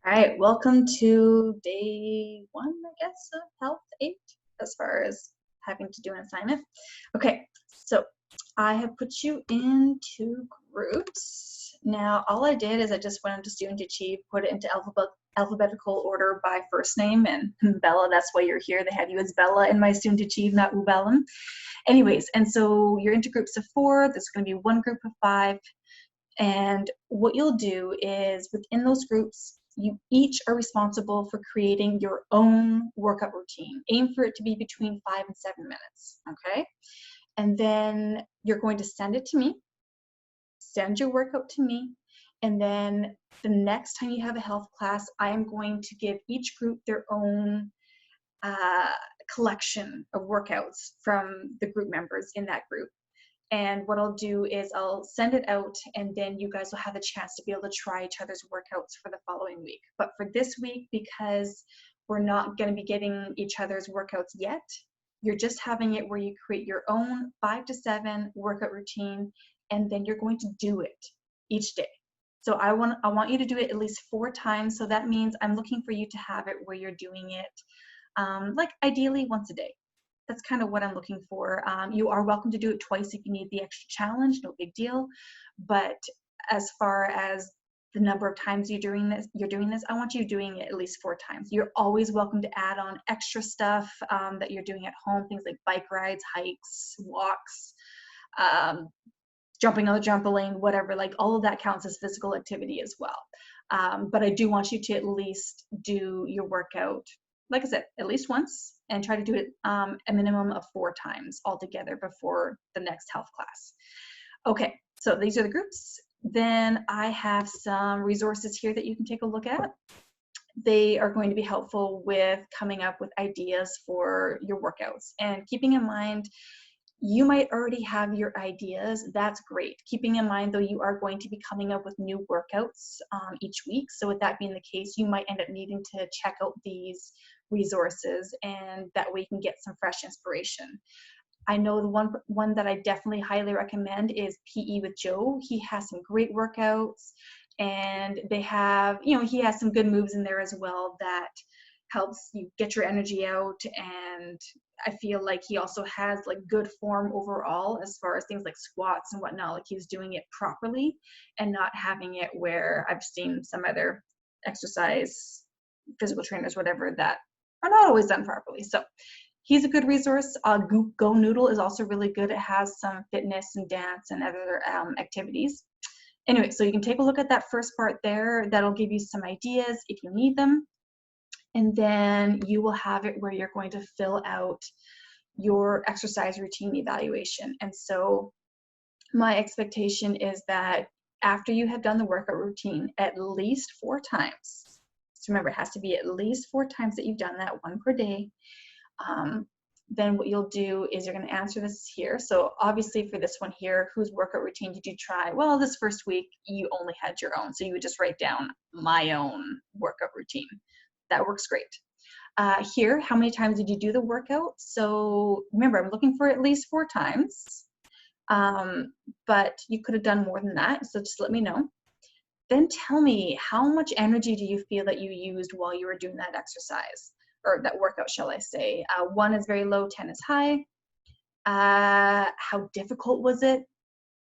All right, welcome to day one, I guess, of Health 8, as far as having to do an assignment. Okay, so I have put you into groups. Now, all I did is I just went into Student Achieve, put it into alphabetical order by first name, and Bella, that's why you're here. They have you as Bella in my Student Achieve, not Ubellum. Anyways, and so you're into groups of 4. There's going to be one group of 5. And what you'll do is within those groups, you each are responsible for creating your own workout routine. Aim for it to be between 5 and 7 minutes, okay? And then you're going to send it to me, send your workout to me, and then the next time you have a health class, I am going to give each group their own collection of workouts from the group members in that group. And what I'll do is I'll send it out, and then you guys will have a chance to be able to try each other's workouts for the following week. But for this week, because we're not going to be getting each other's workouts yet, you're just having it where you create your own 5 to 7 workout routine, and then you're going to do it each day. So I want you to do it at least 4 times. So that means I'm looking for you to have it where you're doing it, like ideally once a day. That's kind of what I'm looking for. You are welcome to do it twice if you need the extra challenge, no big deal. But as far as the number of times you're doing this, I want you doing it at least 4 times. You're always welcome to add on extra stuff that you're doing at home, things like bike rides, hikes, walks, jumping on the trampoline, whatever, like all of that counts as physical activity as well. But I do want you to at least do your workout, like I said, at least once, and try to do it a minimum of 4 times altogether before the next health class. Okay, so these are the groups. Then I have some resources here that you can take a look at. They are going to be helpful with coming up with ideas for your workouts. And keeping in mind, you might already have your ideas. That's great. Keeping in mind, though, you are going to be coming up with new workouts each week. So with that being the case, you might end up needing to check out these resources, and that way you can get some fresh inspiration. I know the one that I definitely highly recommend is PE with Joe. He has some great workouts, and they have, he has some good moves in there as well that helps you get your energy out. And I feel like he also has like good form overall as far as things like squats and whatnot, like he's doing it properly and not having it where I've seen some other exercise physical trainers, whatever, that are not always done properly. So he's a good resource. Go Noodle is also really good. It has some fitness and dance and other activities. Anyway, so you can take a look at that first part there. That'll give you some ideas if you need them. And then you will have it where you're going to fill out your exercise routine evaluation. And so my expectation is that after you have done the workout routine at least 4 times, so remember, it has to be at least 4 times that you've done that, 1 per day, then what you'll do is you're going to answer this here. So obviously for this one here, whose workout routine did you try? Well, this first week you only had your own, so you would just write down my own workout routine. That works great. Here, how many times did you do the workout? So remember, I'm looking for at least 4 times, but you could have done more than that, so just let me know. Then tell me, how much energy do you feel that you used while you were doing that exercise, or that workout, shall I say. 1 is very low, 10 is high. How difficult was it?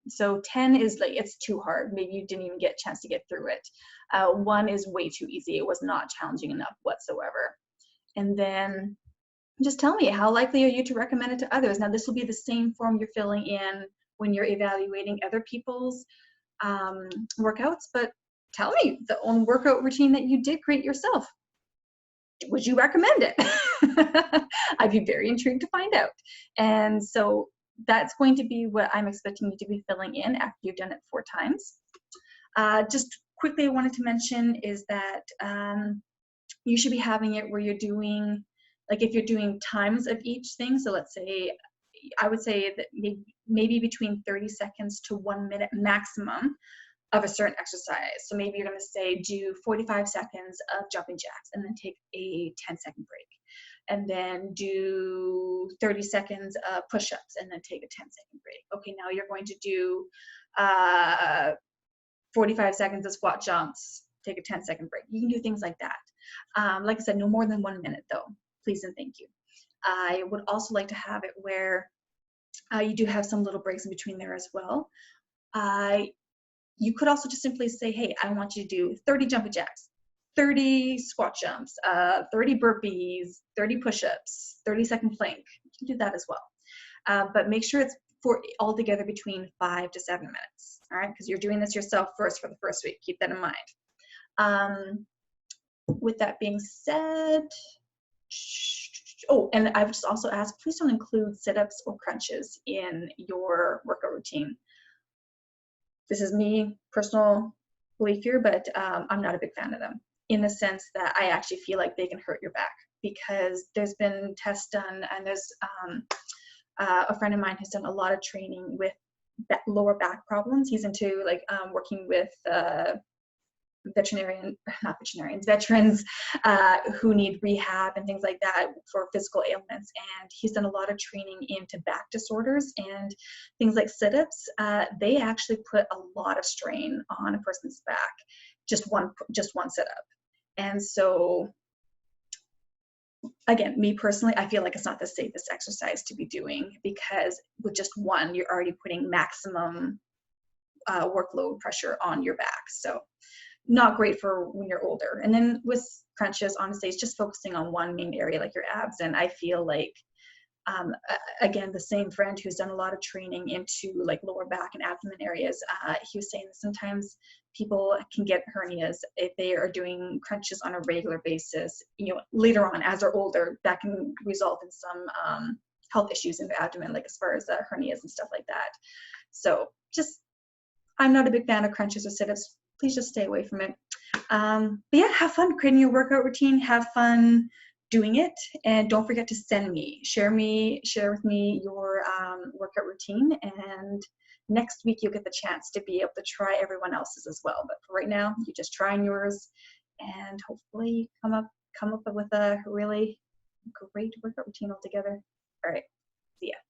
So 10 is like, it's too hard. Maybe you didn't even get a chance to get through it. 1 is way too easy. It was not challenging enough whatsoever. And then just tell me, how likely are you to recommend it to others? Now, this will be the same form you're filling in when you're evaluating other people's workouts, but tell me the own workout routine that you did create yourself. Would you recommend it? I'd be very intrigued to find out. And so that's going to be what I'm expecting you to be filling in after you've done it 4 times. Just quickly, I wanted to mention is that you should be having it where you're doing, like if you're doing times of each thing, so let's say, I would say that maybe between 30 seconds to 1 minute maximum of a certain exercise. So maybe you're going to say do 45 seconds of jumping jacks and then take a 10-second break. And then do 30 seconds of push-ups and then take a 10-second break. Okay, now you're going to do 45 seconds of squat jumps, take a 10-second break. You can do things like that. Like I said, no more than 1 minute though, please and thank you. I would also like to have it where you do have some little breaks in between there as well. You could also just simply say, hey, I want you to do 30 jumping jacks, 30 squat jumps, 30 burpees, 30 push-ups, 30-second plank. You can do that as well. But make sure it's for altogether between 5 to 7 minutes, all right? Because you're doing this yourself first for the first week. Keep that in mind. With that being said, oh, and I would just also ask, please don't include sit-ups or crunches in your workout routine. This is me, personal belief here, but I'm not a big fan of them in the sense that I actually feel like they can hurt your back, because there's been tests done, and there's a friend of mine who's done a lot of training with lower back problems. He's into like working with veterans who need rehab and things like that for physical ailments. And he's done a lot of training into back disorders, and things like sit-ups. They actually put a lot of strain on a person's back, just one sit-up. And so, again, me personally, I feel like it's not the safest exercise to be doing, because with just one, you're already putting maximum workload pressure on your back. So not great for when you're older. And then with crunches, honestly, it's just focusing on one main area, like your abs. And I feel like, again, the same friend who's done a lot of training into like lower back and abdomen areas, he was saying that sometimes people can get hernias if they are doing crunches on a regular basis. You know, later on, as they're older, that can result in some health issues in the abdomen, like as far as hernias and stuff like that. So just, I'm not a big fan of crunches or sit-ups. Please just stay away from it. But yeah, have fun creating your workout routine. Have fun doing it. And don't forget to share with me your workout routine. And next week, you'll get the chance to be able to try everyone else's as well. But for right now, you're just trying yours, and hopefully come up with a really great workout routine altogether. All right, see ya.